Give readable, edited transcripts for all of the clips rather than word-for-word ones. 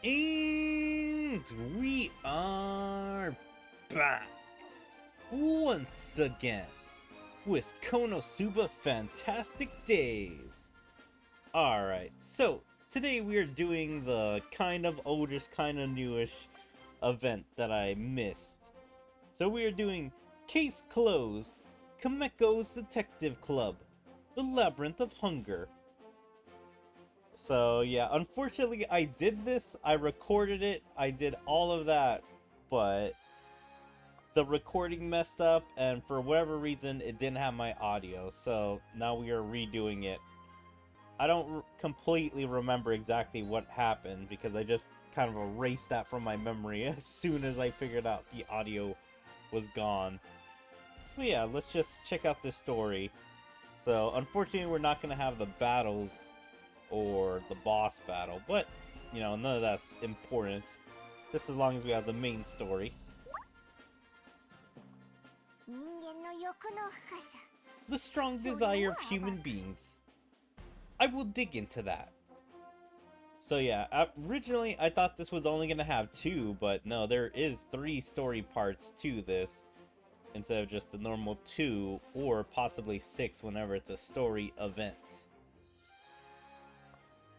And we are back once again with KonoSuba Fantastic Days. Alright, so today we are doing the kind of oldish, kind of newish event that I missed. So we are doing Case Closed, Komekko's Detective Club, the Labyrinth of Hunger. So yeah, unfortunately I did this, I recorded it, I did all of that, but the recording messed up and for whatever reason it didn't have my audio, so now we are redoing it. I don't completely remember exactly what happened because I just kind of erased that from my memory as soon as I figured out the audio was gone. But yeah, let's just check out this story. So unfortunately we're not going to have the battles or the boss battle, but you know, none of that's important, just as long as we have the main story. The strong desire of human beings. I will dig into that. So yeah, originally I thought this was only gonna have 2, but no, there is 3 story parts to this, instead of just the normal 2, or possibly 6 whenever it's a story event.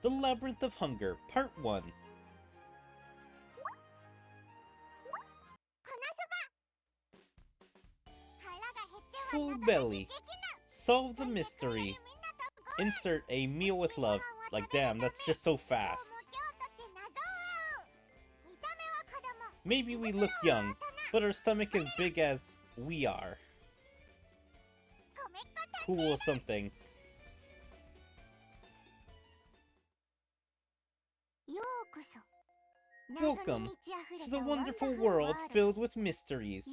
The Labyrinth of Hunger, Part 1. Full belly. Solve the mystery. Insert a meal with love. Like, damn, that's just so fast. Maybe we look young, but our stomach is big as we are. Cool something. Welcome to the wonderful world filled with mysteries.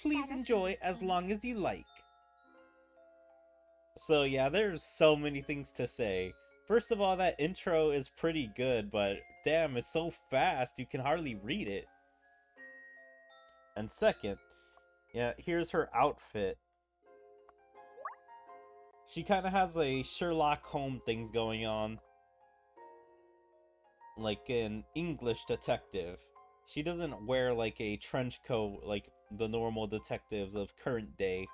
Please enjoy as long as you like. So yeah, there's so many things to say. First of all, that intro is pretty good, but damn, it's so fast you can hardly read it. And second, yeah, here's her outfit. She kind of has a Sherlock Holmes things going on. Like an English detective. She doesn't wear like a trench coat like the normal detectives of current day.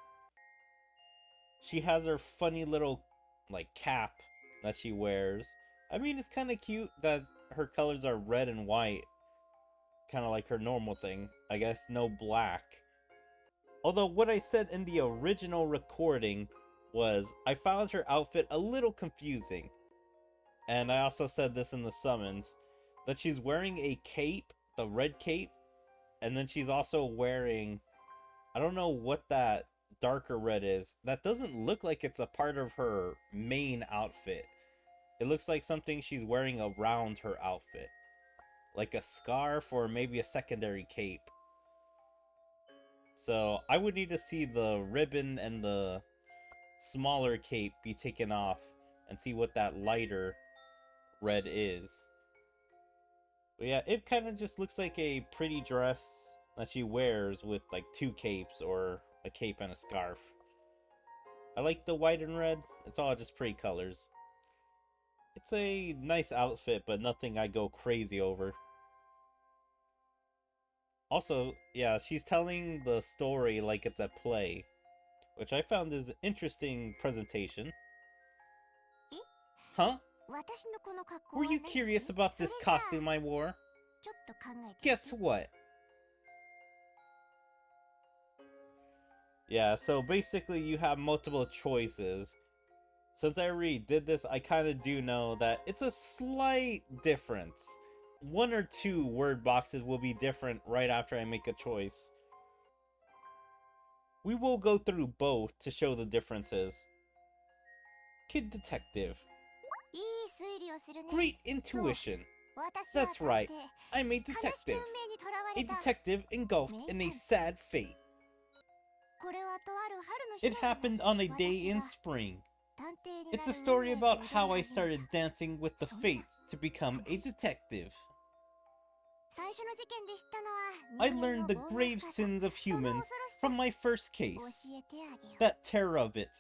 She has her funny little like cap that she wears. I mean, it's kind of cute that her colors are red and white. Kind of like her normal thing. I guess no black. Although what I said in the original recording was I found her outfit a little confusing. And I also said this in the summons, that she's wearing a cape, the red cape, and then she's also wearing, I don't know what that darker red is. That doesn't look like it's a part of her main outfit. It looks like something she's wearing around her outfit. Like a scarf or maybe a secondary cape. So I would need to see the ribbon and the smaller cape be taken off and see what that lighter red is. But yeah, it kind of just looks like a pretty dress that she wears with like 2 capes or a cape and a scarf. I like the white and red. It's all just pretty colors. It's a nice outfit, but nothing I go crazy over. Also, yeah, she's telling the story like it's a play, which I found is an interesting presentation. Huh? Were you curious about this costume I wore? Guess what? Yeah, so basically you have multiple choices. Since I already did this, I kind of do know that it's a slight difference. 1 or 2 word boxes will be different right after I make a choice. We will go through both to show the differences. Kid Detective. Great intuition. That's right, I'm a detective. A detective engulfed in a sad fate. It happened on a day in spring. It's a story about how I started dancing with the fate to become a detective. I learned the grave sins of humans from my first case. That terror of it,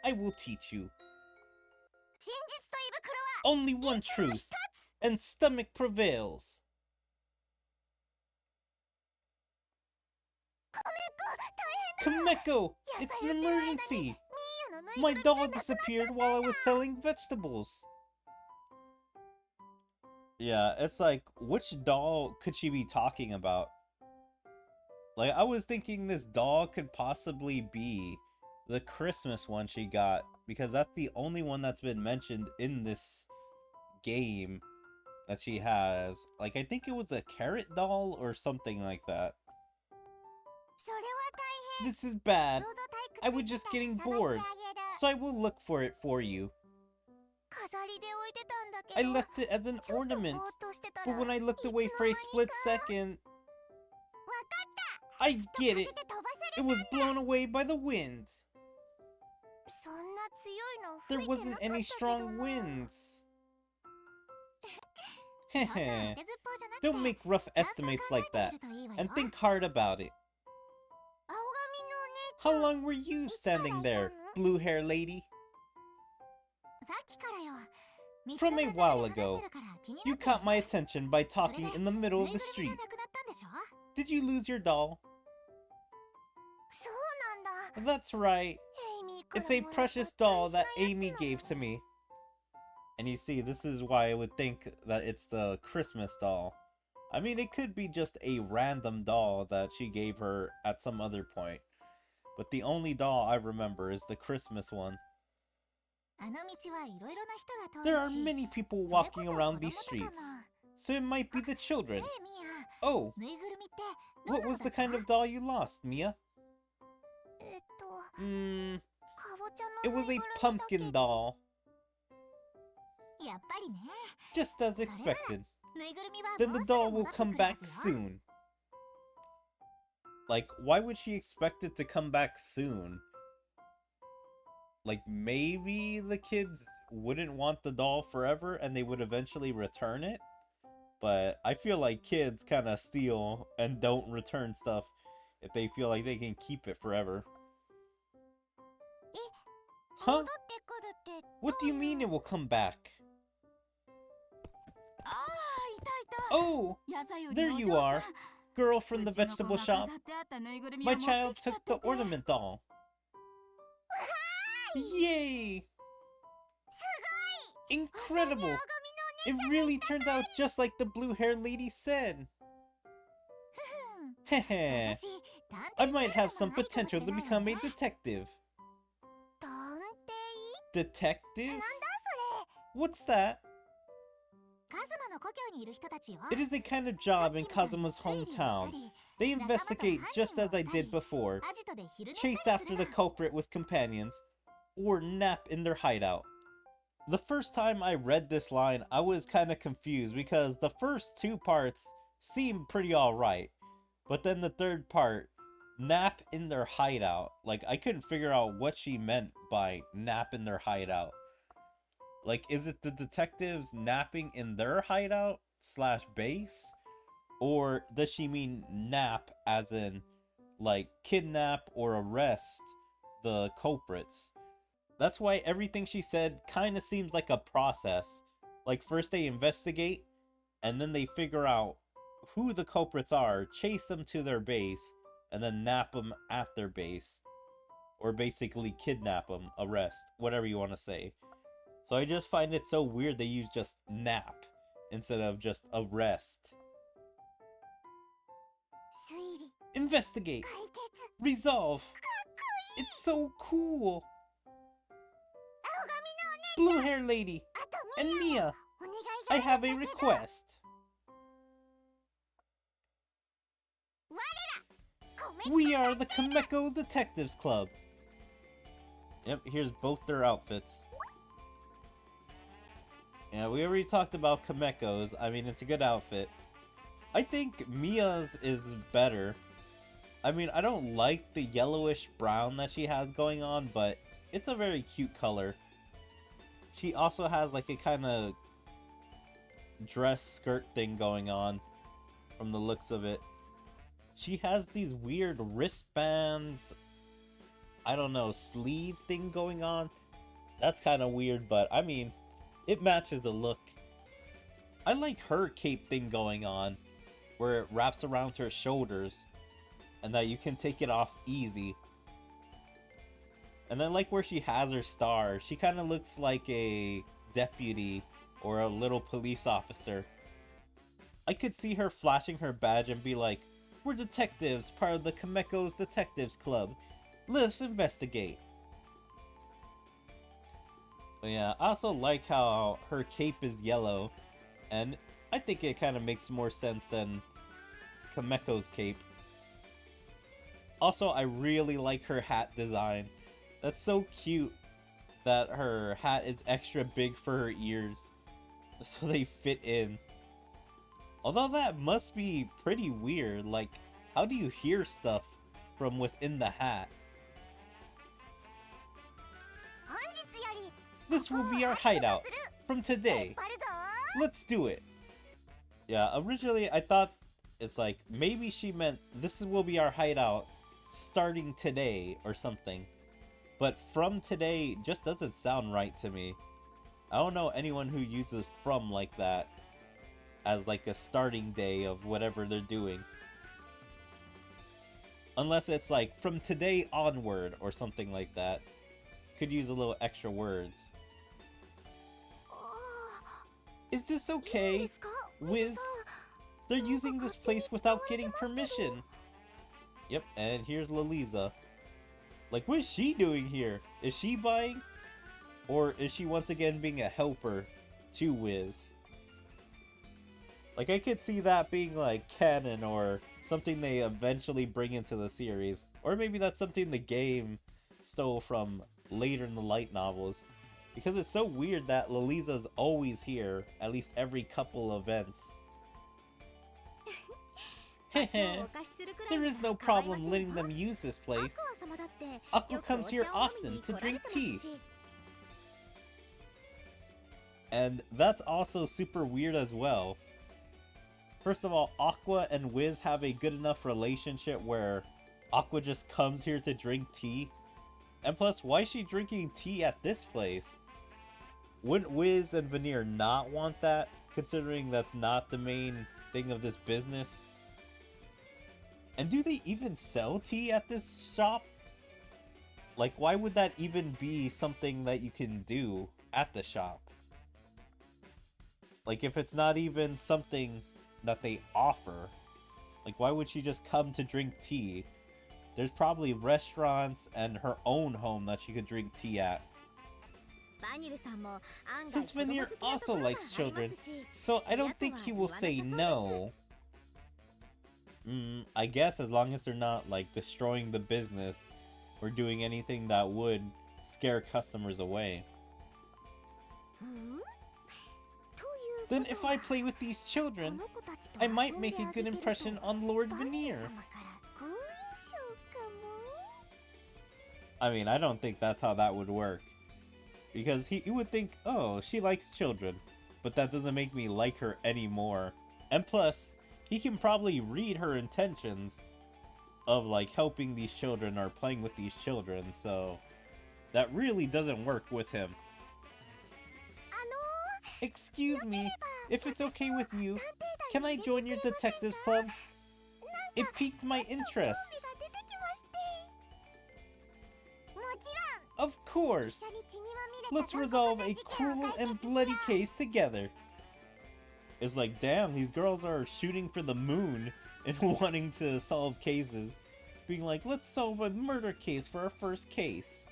I will teach you. Only one truth, and stomach prevails. Komekko, it's an emergency. My doll disappeared while I was selling vegetables. Yeah, it's like, which doll could she be talking about? Like, I was thinking this doll could possibly be the Christmas one she got, because that's the only one that's been mentioned in this game that she has. Like, I think it was a carrot doll or something like that. This is bad. I was just getting bored, so I will look for it for you. I left it as an ornament, but when I looked away for a split second... I get it! It was blown away by the wind! There wasn't any strong winds. Heh. Don't make rough estimates like that, and think hard about it. How long were you standing there, blue hair lady? From a while ago. You caught my attention by talking in the middle of the street. Did you lose your doll? That's right. It's a precious doll that Amy gave to me. And you see, this is why I would think that it's the Christmas doll. I mean, it could be just a random doll that she gave her at some other point. But the only doll I remember is the Christmas one. There are many people walking around these streets, so it might be the children. Oh, what was the kind of doll you lost, Mia? It was a pumpkin doll. Just as expected. Then the doll will come back soon. Like, why would she expect it to come back soon? Like, maybe the kids wouldn't want the doll forever and they would eventually return it? But I feel like kids kind of steal and don't return stuff if they feel like they can keep it forever. Huh? What do you mean it will come back? Oh! There you are! Girl from the vegetable shop. My child took the ornament doll. Yay! Incredible! It really turned out just like the blue-haired lady said. Heh. I might have some potential to become a detective. Detective? What's that? It is a kind of job in Kazuma's hometown. They investigate just as I did before. Chase after the culprit with companions, or nap in their hideout. The first time I read this line, I was kind of confused because the first two parts seemed pretty alright. But then the third part, nap in their hideout. Like, I couldn't figure out what she meant by nap in their hideout. Like, is it the detectives napping in their hideout / base? Or does she mean nap as in, like, kidnap or arrest the culprits? That's why everything she said kind of seems like a process. Like, first they investigate, and then they figure out who the culprits are, chase them to their base, and then nap them at their base. Or basically kidnap them, arrest, whatever you want to say. So I just find it so weird they use just nap instead of just arrest. Investigate. Resolve. It's so cool. Blue hair lady and Mia, I have a request. We are the Komekko Detectives Club. Yep, here's both their outfits. Yeah, we already talked about Komekko's. I mean, it's a good outfit. I think Mia's is better. I mean, I don't like the yellowish brown that she has going on, but it's a very cute color. She also has like a kind of dress skirt thing going on from the looks of it. She has these weird wristbands, I don't know, sleeve thing going on. That's kind of weird, but I mean, it matches the look. I like her cape thing going on, where it wraps around her shoulders, and that you can take it off easy. And I like where she has her star. She kind of looks like a deputy or a little police officer. I could see her flashing her badge and be like, "We're detectives, part of the Komekko's Detectives Club. Let's investigate." But yeah, I also like how her cape is yellow, and I think it kind of makes more sense than Komekko's cape. Also, I really like her hat design. That's so cute that her hat is extra big for her ears, so they fit in. Although that must be pretty weird, like, how do you hear stuff from within the hat? This will be our hideout from today. Let's do it. Yeah, originally I thought it's like, maybe she meant this will be our hideout starting today or something. But from today just doesn't sound right to me. I don't know anyone who uses from like that as like a starting day of whatever they're doing. Unless it's like from today onward or something like that. Could use a little extra words. Is this okay? Wiz? They're using this place without getting permission. Yep, and here's Lalisa. Like, what is she doing here? Is she buying? Or is she once again being a helper to Wiz? Like, I could see that being like canon or something they eventually bring into the series. Or maybe that's something the game stole from later in the light novels. Because it's so weird that Lalisa's always here, at least every couple events. Heh, there is no problem letting them use this place. Aqua comes here often to drink tea. And that's also super weird as well. First of all, Aqua and Wiz have a good enough relationship where Aqua just comes here to drink tea. And plus, why is she drinking tea at this place? Wouldn't Wiz and Veneer not want that, considering that's not the main thing of this business? And do they even sell tea at this shop? Like, why would that even be something that you can do at the shop? Like, if it's not even something that they offer, like, why would she just come to drink tea? There's probably restaurants and her own home that she could drink tea at. Since Veneer also likes children, so I don't think he will say no. I guess as long as they're not, like, destroying the business or doing anything that would scare customers away. Then if I play with these children, I might make a good impression on Lord Veneer. I mean, I don't think that's how that would work. Because he would think, oh, she likes children. But that doesn't make me like her anymore. And plus, he can probably read her intentions of, like, helping these children or playing with these children. So, that really doesn't work with him. Excuse me, if it's okay with you, can I join your detectives club? It piqued my interest. Of course! Let's resolve a cruel and bloody case together. It's like, damn, these girls are shooting for the moon and wanting to solve cases. Being like, let's solve a murder case for our first case.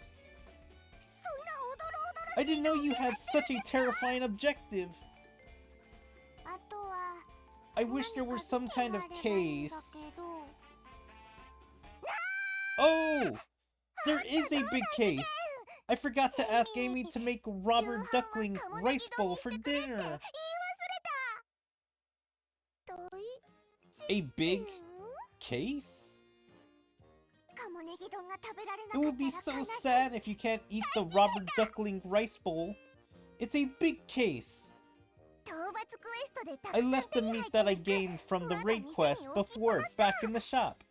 I didn't know you had such a terrifying objective. I wish there were some kind of case. Oh! There is a big case! I forgot to ask Amy to make Robert Duckling rice bowl for dinner. A big case? It would be so sad if you can't eat the Robert Duckling rice bowl. It's a big case. I left the meat that I gained from the raid quest before back in the shop.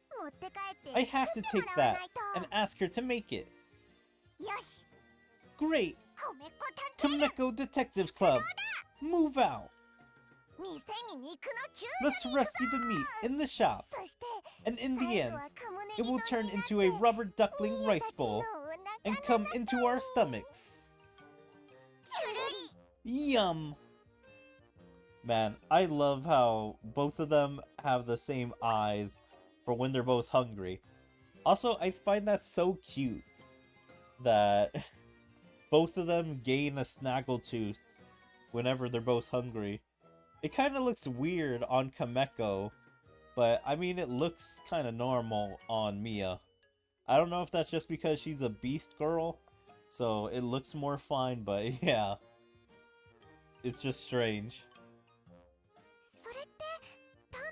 I have to take that and ask her to make it. Great! Komekko Detectives Club, move out! Let's rescue the meat in the shop. And in the end, it will turn into a rubber duckling rice bowl and come into our stomachs. Yum! Man, I love how both of them have the same eyes for when they're both hungry. Also, I find that so cute that both of them gain a snaggletooth whenever they're both hungry. It kind of looks weird on Komekko, but I mean, it looks kind of normal on Mia. I don't know if that's just because she's a beast girl, so it looks more fine, but yeah. It's just strange.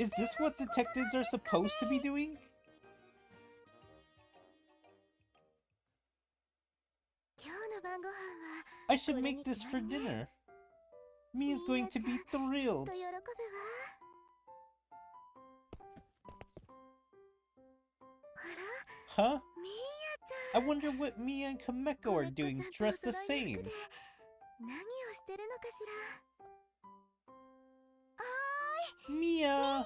Is this what detectives are supposed to be doing? I should make this for dinner. Mia's going to be thrilled. Huh? I wonder what Mia and Komekko are doing dressed the same. Mia!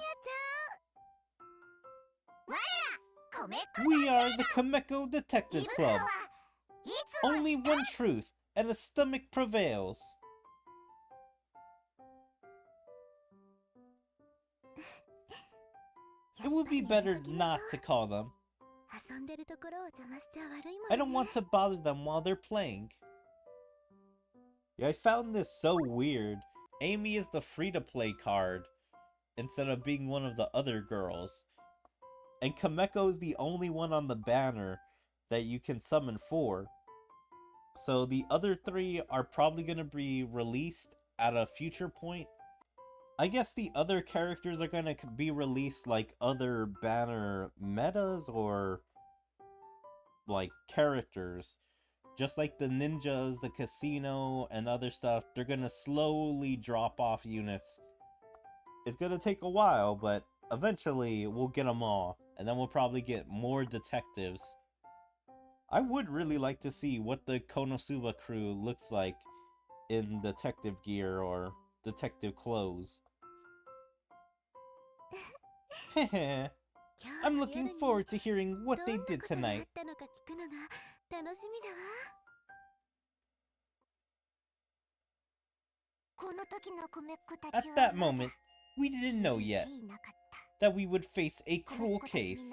We are the Komekko Detective Club. Only one truth, and a stomach prevails. It would be better not to call them. I don't want to bother them while they're playing. Yeah, I found this so weird. Amy is the free-to-play card, instead of being one of the other girls. And Komekko is the only one on the banner that you can summon for. So the other three are probably going to be released at a future point. I guess the other characters are going to be released like other banner metas or like characters. Just like the ninjas, the casino, and other stuff, they're going to slowly drop off units. It's going to take a while, but eventually we'll get them all. And then we'll probably get more detectives. I would really like to see what the KonoSuba crew looks like in detective gear or detective clothes. Heh. I'm looking forward to hearing what they did tonight. At that moment, we didn't know yet that we would face a cruel case.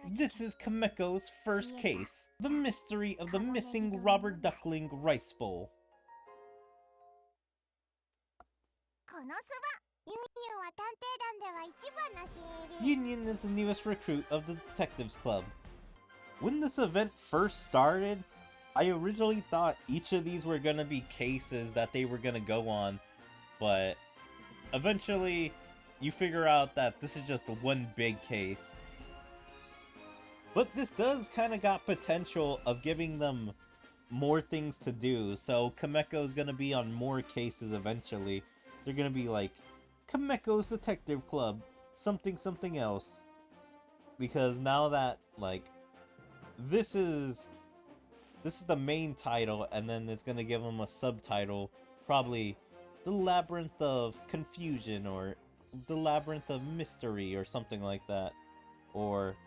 This is Komekko's first case, the mystery of the missing rubber duckling rice bowl. Union is the newest recruit of the Detectives Club. When this event first started, I originally thought each of these were gonna be cases that they were gonna go on, but eventually you figure out that this is just one big case. But this does kind of got potential of giving them more things to do, so Komekko's gonna be on more cases eventually. They're gonna be like, Komekko's Detective Club, something something else. Because now that, like, this is the main title, and then it's gonna give them a subtitle, probably The Labyrinth of Confusion, or The Labyrinth of Mystery, or something like that. Or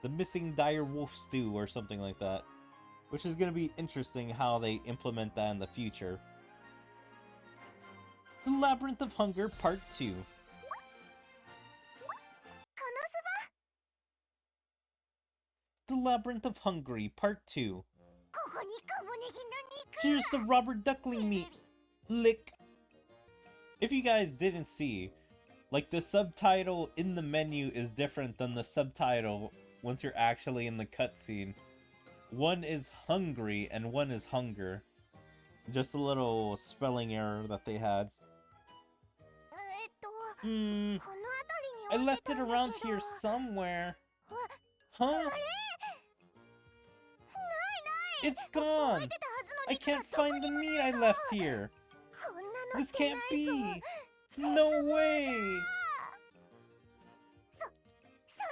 The Missing Dire Wolf Stew, or something like that. Which is gonna be interesting how they implement that in the future. The Labyrinth of Hunger Part 2. The Labyrinth of Hungry Part 2. Here's the rubber duckling meat. Lick. If you guys didn't see, like, the subtitle in the menu is different than the subtitle once you're actually in the cutscene. One is hungry and one is hunger. Just a little spelling error that they had. I left it around here somewhere. Huh? It's gone! I can't find the meat I left here! This can't be! No way!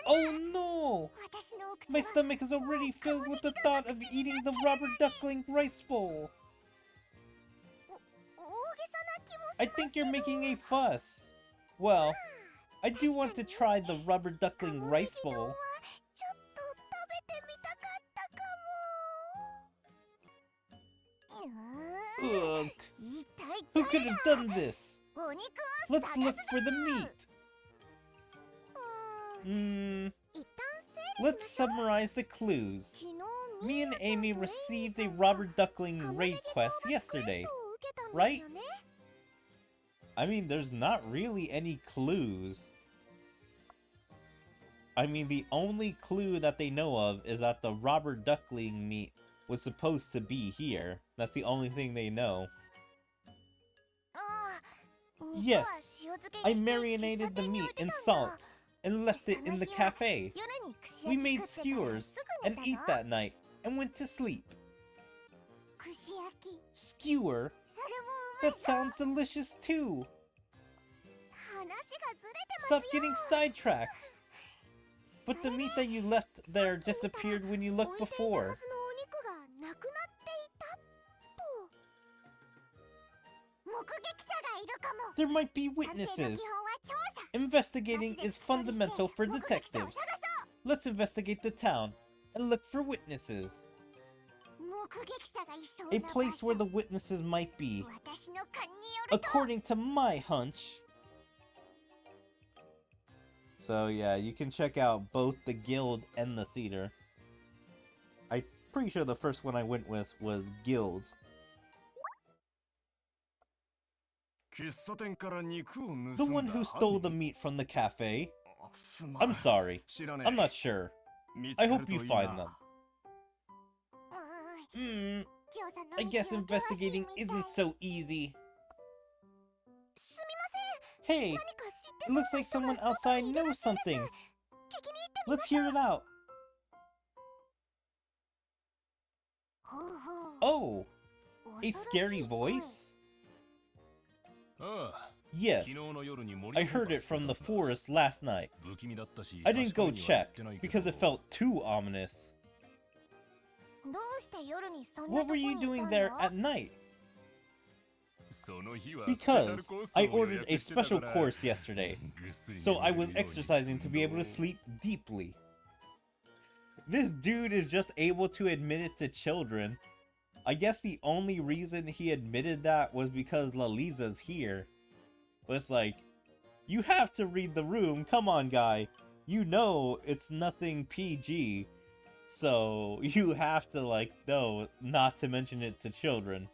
Oh no! My stomach is already filled with the thought of eating the rubber duckling rice bowl! I think you're making a fuss. Well, I do want to try the rubber duckling rice bowl. Ugh. Who could have done this? Let's look for the meat. Let's summarize the clues. Me and Amy received a rubber duckling raid quest yesterday, right? I mean, there's not really any clues. I mean, the only clue that they know of is that the rubber duckling meat was supposed to be here. That's the only thing they know. Yes, I marinated the meat in salt and left it in the cafe. We made skewers and ate that night and went to sleep. Skewer? That sounds delicious too. Stop getting sidetracked. But the meat that you left there disappeared when you looked before. There might be witnesses. Investigating is fundamental for detectives. Let's investigate the town and look for witnesses. A place where the witnesses might be, according to my hunch. So yeah, you can check out both the guild and the theater. I'm pretty sure the first one I went with was guild. The one who stole the meat from the cafe? I'm sorry, I'm not sure. I hope you find them. I guess investigating isn't so easy. Hey, it looks like someone outside knows something. Let's hear it out. Oh, a scary voice? Yes, I heard it from the forest last night. I didn't go check because it felt too ominous. What were you doing there at night? Because I ordered a special course yesterday, so I was exercising to be able to sleep deeply. This dude is just able to admit it to children. I guess the only reason he admitted that was because Laliza's here. But it's like, you have to read the room, come on guy. You know it's nothing PG. So you have to like know not to mention it to children.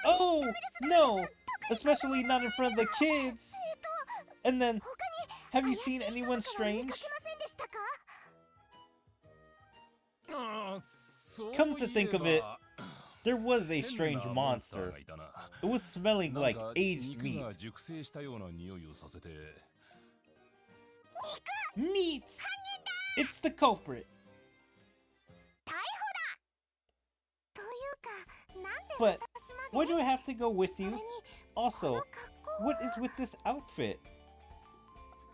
Oh, no! Especially not in front of the kids! And then, have you seen anyone strange? Come to think of it, there was a strange monster. It was smelling like aged meat. Meat! It's the culprit! But why do I have to go with you? Also, what is with this outfit?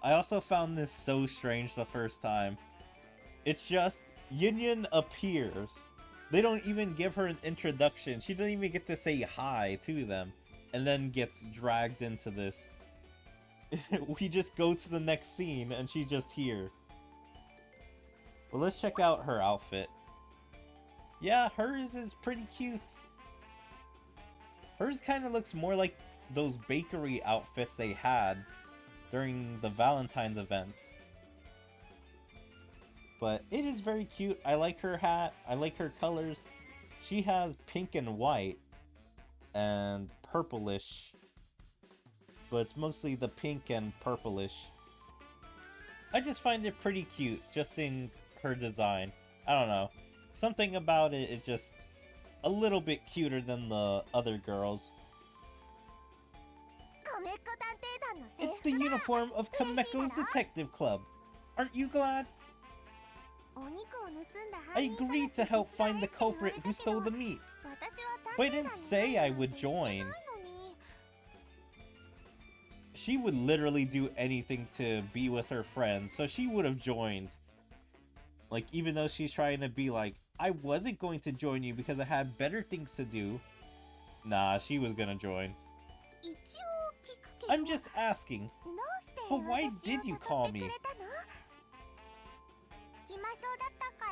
I also found this so strange the first time. It's just, Yin appears. They don't even give her an introduction. She doesn't even get to say hi to them. And then gets dragged into this. We just go to the next scene and she's just here. Well, let's check out her outfit. Yeah, hers is pretty cute. Hers kind of looks more like those bakery outfits they had during the Valentine's events. But it is very cute. I like her hat. I like her colors. She has pink and white and purplish. But it's mostly the pink and purplish. I just find it pretty cute, just seeing her design. I don't know. Something about it is just a little bit cuter than the other girls. It's the uniform of Komekko's detective club. Aren't you glad? I agreed to help find the culprit who stole the meat. But I didn't say I would join. She would literally do anything to be with her friends, so she would have joined. Like, even though she's trying to be like, I wasn't going to join you because I had better things to do. Nah, she was gonna join. I'm just asking. But why did you call me?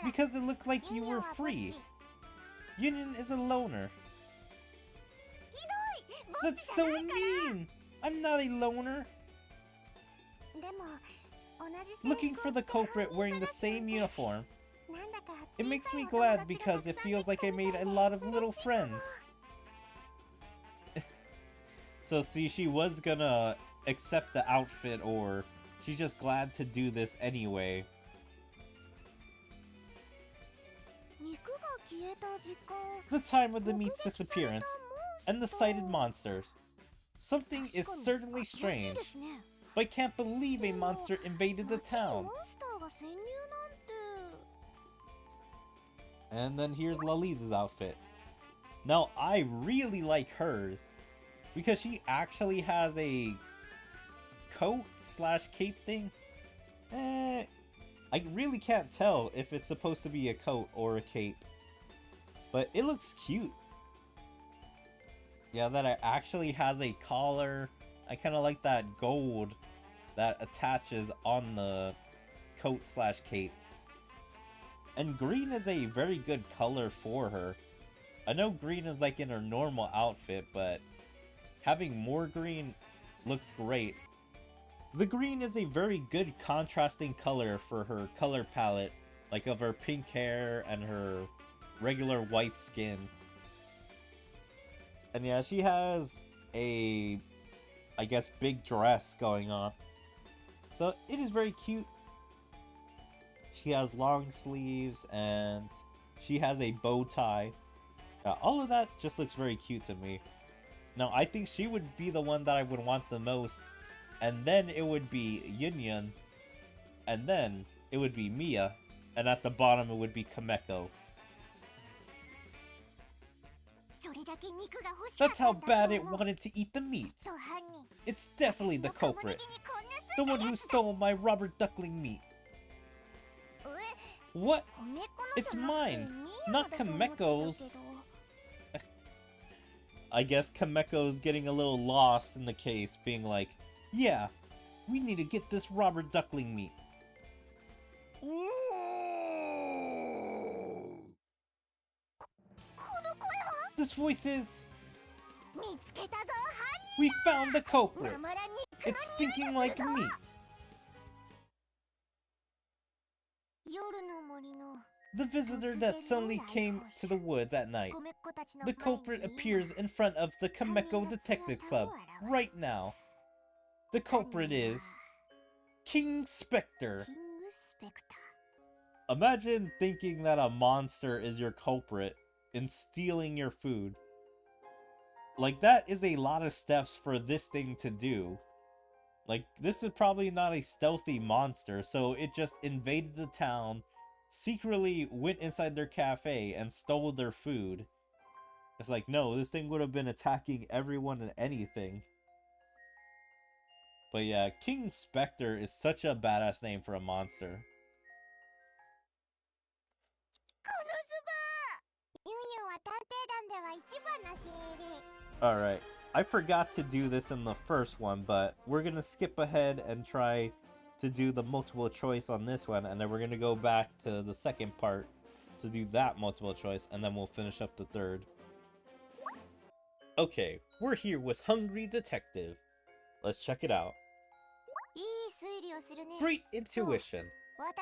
Because it looked like you were free. Union is a loner. That's so mean! I'm not a loner. Looking for the culprit wearing the same uniform. It makes me glad because it feels like I made a lot of little friends. So see, she was gonna accept the outfit, or she's just glad to do this anyway. The time of the meat's disappearance, and the sighted monsters. Something is certainly strange, but I can't believe a monster invaded the town. And then here's Lalise's outfit. Now, I really like hers, because she actually has a coat/cape thing. I really can't tell if it's supposed to be a coat or a cape, but it looks cute. Yeah, that it actually has a collar. I kind of like that gold that attaches on the coat/cape. And green is a very good color for her. I know green is like in her normal outfit, but having more green looks great. The green is a very good contrasting color for her color palette, like of her pink hair and her regular white skin. And yeah, she has a, I guess, big dress going on. So it is very cute. She has long sleeves and she has a bow tie. All of that just looks very cute to me. Now, I think she would be the one that I would want the most. And then it would be Yunyun. And then it would be Mia. And at the bottom it would be Komekko. That's how bad it wanted to eat the meat. It's definitely the culprit. The one who stole my Robert Duckling meat. What? It's mine, not Komekko's. I guess Komekko's getting a little lost in the case, being like, yeah, we need to get this Robert Duckling meat. This voice is... We found the culprit. It's stinking like meat. The visitor that suddenly came to the woods at night. The culprit appears in front of the Komekko Detective Club right now. The culprit is... King Spectre. Imagine thinking that a monster is your culprit and stealing your food. Like, that is a lot of steps for this thing to do. Like, this is probably not a stealthy monster, so it just invaded the town, secretly went inside their cafe, and stole their food. It's like, no, this thing would have been attacking everyone and anything. But yeah, King Spectre is such a badass name for a monster. Alright, I forgot to do this in the first one, but we're gonna skip ahead and try to do the multiple choice on this one, and then we're gonna go back to the second part to do that multiple choice, and then we'll finish up the third. Okay, we're here with Hungry Detective. Let's check it out. Great intuition.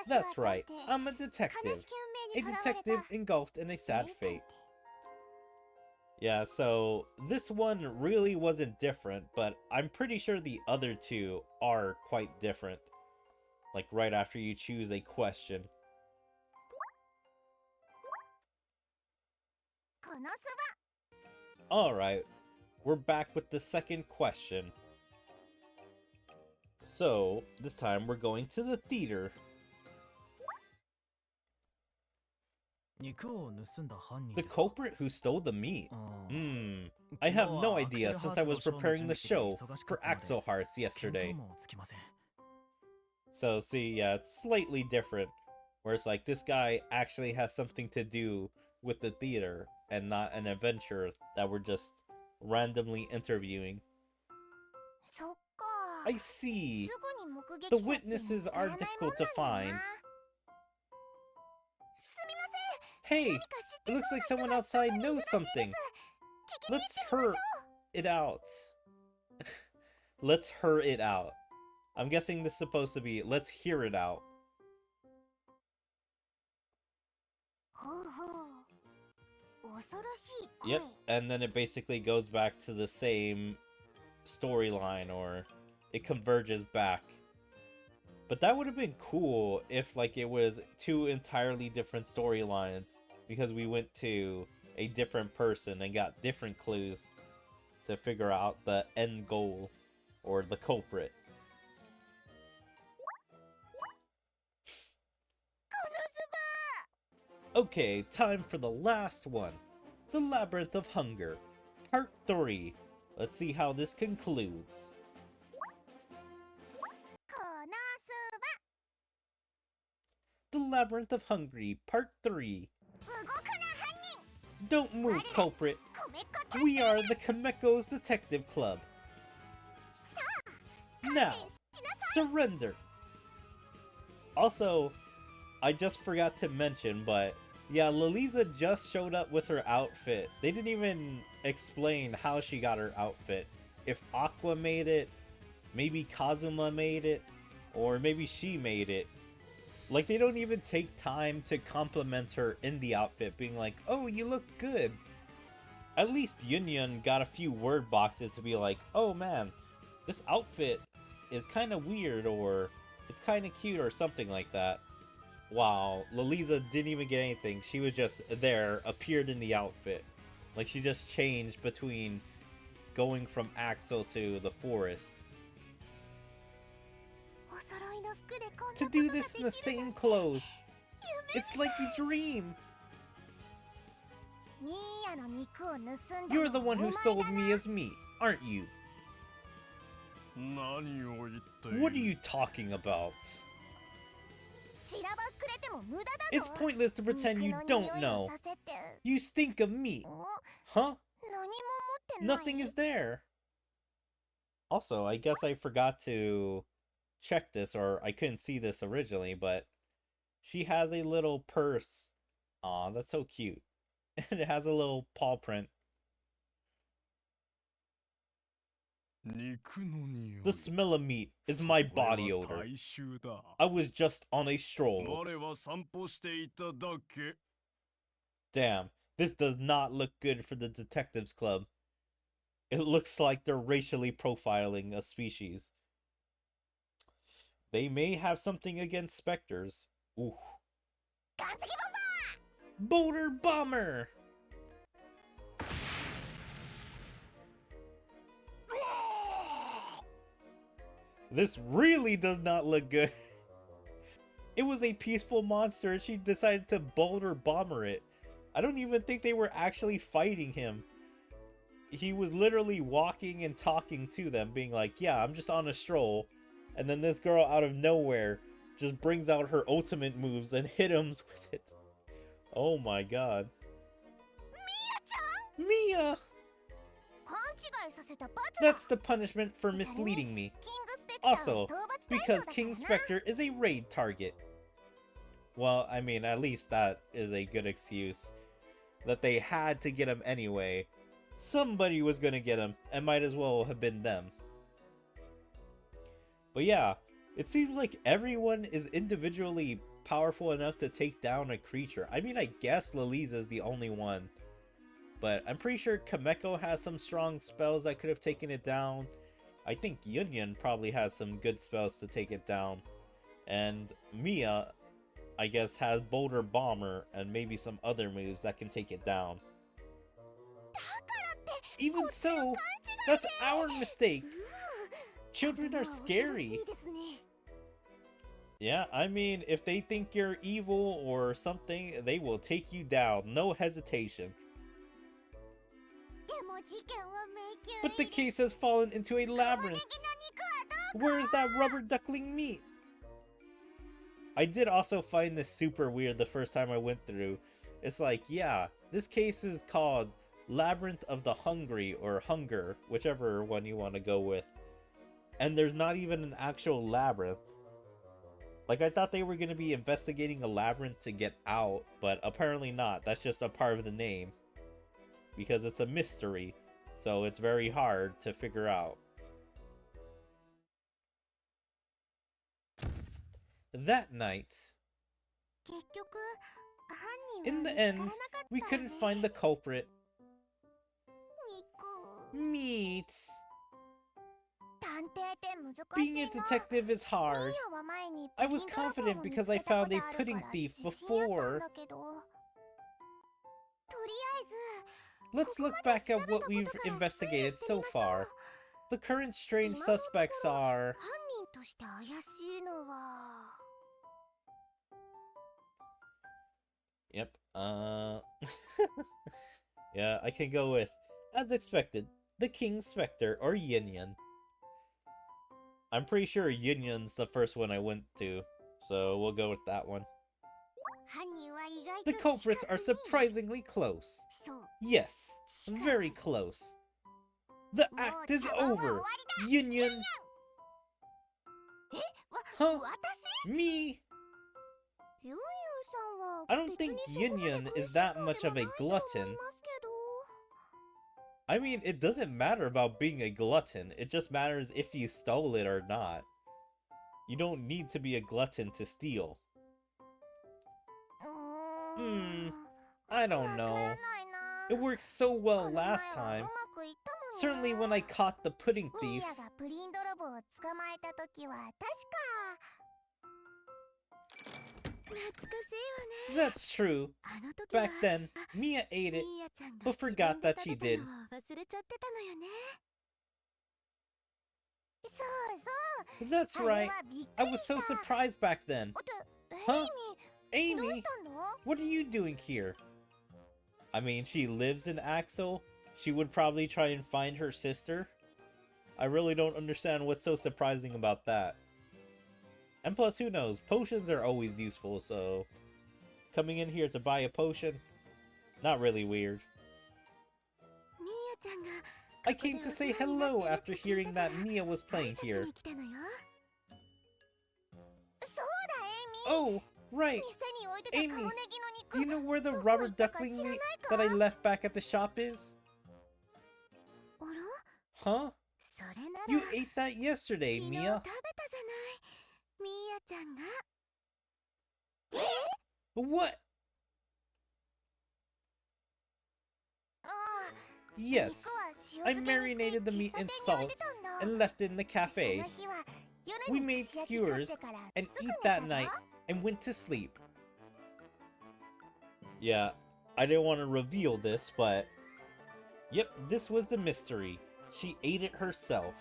That's right, I'm a detective. A detective engulfed in a sad fate. Yeah, so this one really wasn't different, but I'm pretty sure the other two are quite different. Like right after you choose a question. Alright, we're back with the second question. So, this time we're going to the theater. The culprit who stole the meat? I have no idea since I was preparing the show for Axel Hearts yesterday. So see, yeah, it's slightly different. Where it's like, this guy actually has something to do with the theater and not an adventure that we're just randomly interviewing. I see. The witnesses are difficult to find. Hey, it looks like someone outside knows something. Let's her it out. Let's her it out. I'm guessing this is supposed to be let's hear it out. Yep, and then it basically goes back to the same storyline, or it converges back. But that would have been cool if like it was two entirely different storylines, because we went to a different person and got different clues to figure out the end goal or the culprit. Okay, time for the last one. The Labyrinth of Hunger, Part 3. Let's see how this concludes. The Labyrinth of Hunger, Part 3. Don't move, culprit. We are the Komekko's Detective Club. Now, surrender. Also, I just forgot to mention, but yeah, Laliza just showed up with her outfit. They didn't even explain how she got her outfit. If Aqua made it, maybe Kazuma made it, or maybe she made it. Like, they don't even take time to compliment her in the outfit, being like, oh, you look good. At least Yunyun got a few word boxes to be like, oh man, this outfit is kind of weird, or it's kind of cute, or something like that. Wow, Laliza didn't even get anything. She was just there, appeared in the outfit. Like, she just changed between going from Axel to the forest. To do this in the same clothes. It's like a dream. You're the one who stole Mia's meat, aren't you? What are you talking about? It's pointless to pretend you don't know. You stink of meat. Huh? Nothing is there. Also, I guess I forgot to check this, or I couldn't see this originally, but she has a little purse. Aw, that's so cute. And it has a little paw print. The smell of meat is my body odor. I was just on a stroll. Damn, this does not look good for the Detectives Club. It looks like they're racially profiling a species. They may have something against specters. Ooh. Boulder Bomber! This really does not look good. It was a peaceful monster and she decided to boulder bomber it. I don't even think they were actually fighting him. He was literally walking and talking to them, being like, yeah, I'm just on a stroll. And then this girl out of nowhere just brings out her ultimate moves and hit him with it. Oh my god. Mia! That's the punishment for misleading me. Also, because King Spectre is a raid target. Well, I mean, at least that is a good excuse. That they had to get him anyway. Somebody was gonna get him, and might as well have been them. But yeah, it seems like everyone is individually powerful enough to take down a creature. I mean, I guess Laliza is the only one. But I'm pretty sure Komekko has some strong spells that could have taken it down. I think Yunyun probably has some good spells to take it down. And Mia, I guess, has Boulder Bomber and maybe some other moves that can take it down. Even so, that's our mistake. Children are scary. Yeah, I mean, if they think you're evil or something, they will take you down. No hesitation. But the case has fallen into a labyrinth. Where is that rubber duckling meat? I did also find this super weird the first time I went through. It's like, yeah, this case is called Labyrinth of the Hungry, or Hunger, whichever one you want to go with. And there's not even an actual labyrinth. Like, I thought they were going to be investigating a labyrinth to get out, but apparently not. That's just a part of the name. Because it's a mystery, so it's very hard to figure out. That night, in the end, we couldn't find the culprit. Meat. Being a detective is hard. I was confident because I found a pudding thief before. Let's look back at what we've investigated so far. The current strange suspects are... Yep, yeah, I can go with, as expected, the King's Spectre, or Yin Yin. I'm pretty sure Yin Yin's the first one I went to, so we'll go with that one. The culprits are surprisingly close. Yes, very close. The act is over! Yin Yin! Huh? Me? I don't think Yin Yin is that much of a glutton. I mean, it doesn't matter about being a glutton, it just matters if you stole it or not. You don't need to be a glutton to steal. I don't know. It worked so well last time. Certainly when I caught the pudding thief. That's true. Back then, Mia ate it, but forgot that she did. That's right. I was so surprised back then. Huh? Amy? What are you doing here? I mean, she lives in Axel. She would probably try and find her sister. I really don't understand what's so surprising about that. And plus, who knows? Potions are always useful, so... coming in here to buy a potion? Not really weird. I came to say hello after hearing that Mia was playing here. Oh, right! Amy, do you know where the rubber duckling meat that I left back at the shop is? Huh? You ate that yesterday, Mia. What? Yes, I marinated the meat in salt and left it in the cafe. We made skewers and ate that night and went to sleep. Yeah, I didn't want to reveal this, but... yep, this was the mystery. She ate it herself.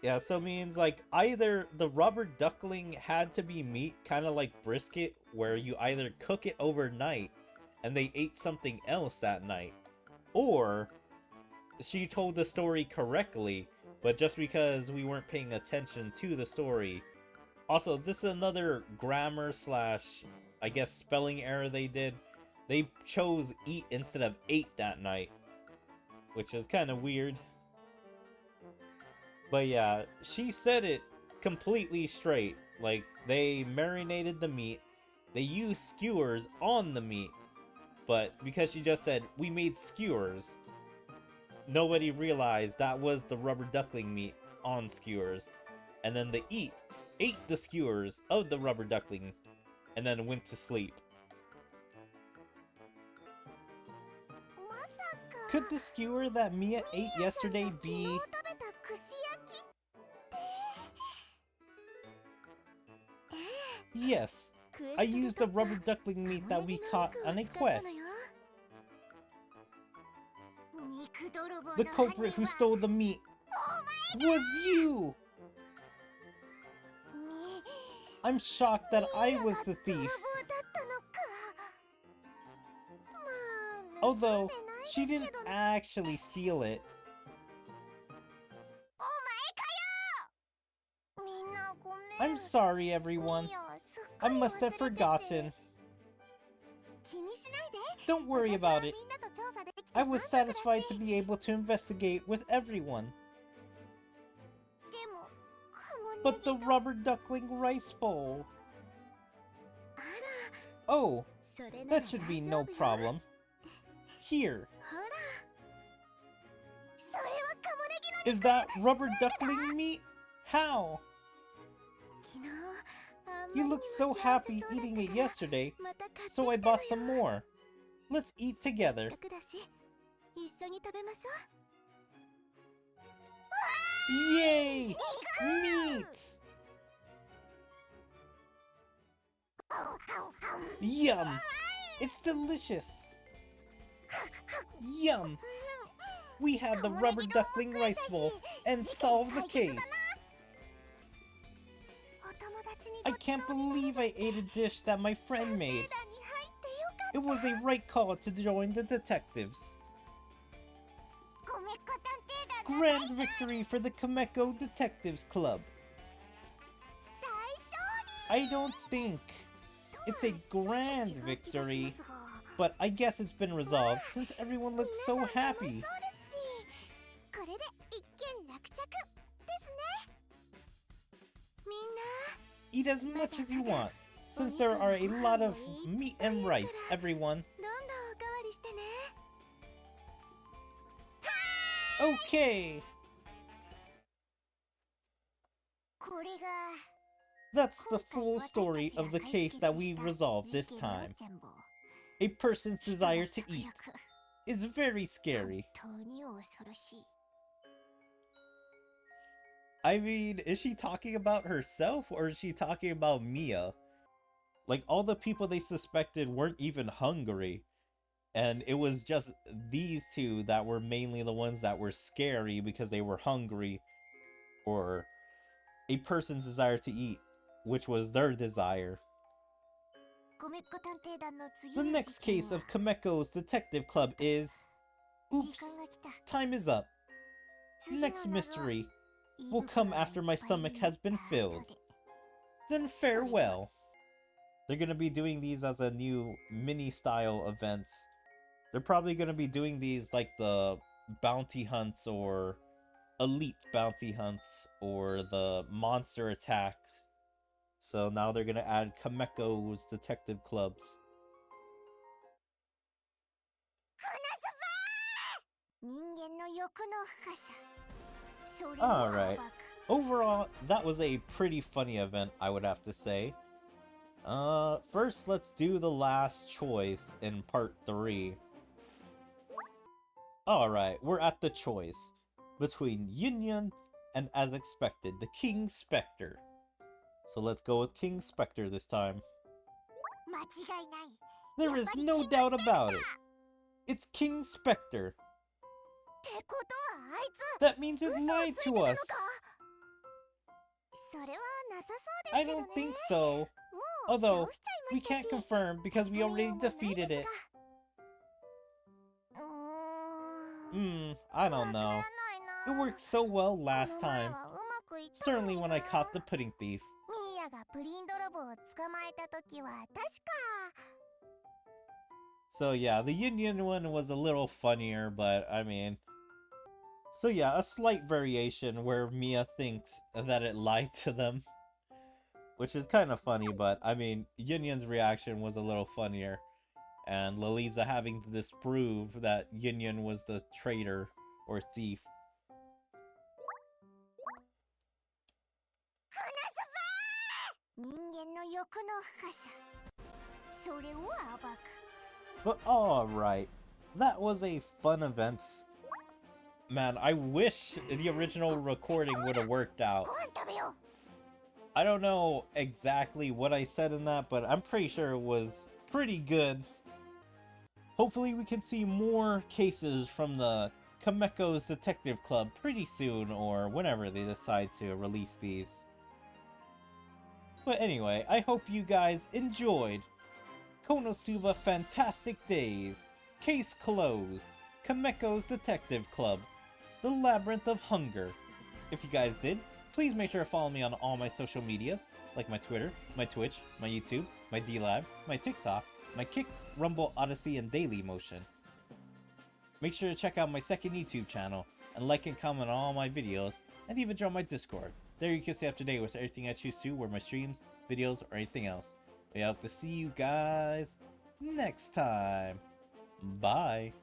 Yeah, so it means, like, either the rubber duckling had to be meat, kind of like brisket, where you either cook it overnight and they ate something else that night, or she told the story correctly, but just because we weren't paying attention to the story. Also, this is another grammar slash, I guess, spelling error they did. They chose eat instead of ate that night, which is kind of weird. But yeah, she said it completely straight. Like, they marinated the meat, they used skewers on the meat, but because she just said, we made skewers, nobody realized that was the rubber duckling meat on skewers. And then the ate the skewers of the rubber duckling, and then went to sleep. Could the skewer that Mia ate yesterday be... Yes, I used the rubber duckling meat that we caught on a quest. The culprit who stole the meat was you! I'm shocked that I was the thief. Although, she didn't actually steal it. I'm sorry, everyone. I must have forgotten. Don't worry about it. I was satisfied to be able to investigate with everyone. But the rubber duckling rice bowl... Oh, that should be no problem. Here. Is that rubber duckling meat? How? You looked so happy eating it yesterday, so I bought some more. Let's eat together. Yay! Meat! Yum! It's delicious! Yum! We had the rubber duckling rice bowl and solved the case! I can't believe I ate a dish that my friend made. It was a right call to join the detectives. Grand victory for the Komekko Detectives Club. I don't think it's a grand victory, but I guess it's been resolved since everyone looks so happy. Eat as much as you want, since there are a lot of meat and rice, everyone. Okay! That's the full story of the case that we resolved this time. A person's desire to eat is very scary. I mean, is she talking about herself or is she talking about Mia? Like, all the people they suspected weren't even hungry. And it was just these two that were mainly the ones that were scary because they were hungry. Or a person's desire to eat, which was their desire. The next case of Komekko's Detective Club is... Oops, time is up. Next mystery will come after my stomach has been filled. Then farewell. They're gonna be doing these as a new mini-style events. They're probably gonna be doing these like the bounty hunts or elite bounty hunts or the monster attacks. So now they're gonna add Komekko's detective clubs. Alright. Overall, that was a pretty funny event, I would have to say. First let's do the last choice in part 3. Alright, we're at the choice between Yun and, as expected, the King Spectre. So let's go with King Spectre this time. There is no doubt about it. It's King Spectre. That means it lied to us. I don't think so. Although, we can't confirm because we already defeated it. I don't know. It worked so well last time. Certainly when I caught the pudding thief. So yeah, the Union one was a little funnier, but I mean... So yeah, a slight variation where Mia thinks that it lied to them. Which is kind of funny, but I mean, Yunyan's reaction was a little funnier. And Laliza having to disprove that Yunyan was the traitor or thief. But alright, that was a fun event. Man, I wish the original recording would have worked out. I don't know exactly what I said in that, but I'm pretty sure it was pretty good. Hopefully we can see more cases from the Komekko's Detective Club pretty soon, or whenever they decide to release these. But anyway, I hope you guys enjoyed KonoSuba Fantastic Days, Case Closed, Komekko's Detective Club, The Labyrinth of Hunger. If you guys did, please make sure to follow me on all my social medias, like my Twitter, my Twitch, my YouTube, my DLab, my TikTok, my Kick, Rumble, Odyssey, and Daily Motion. Make sure to check out my second YouTube channel, and like and comment on all my videos, and even join my Discord. There you can stay up to date with everything I choose to, where my streams, videos, or anything else. We hope to see you guys next time. Bye.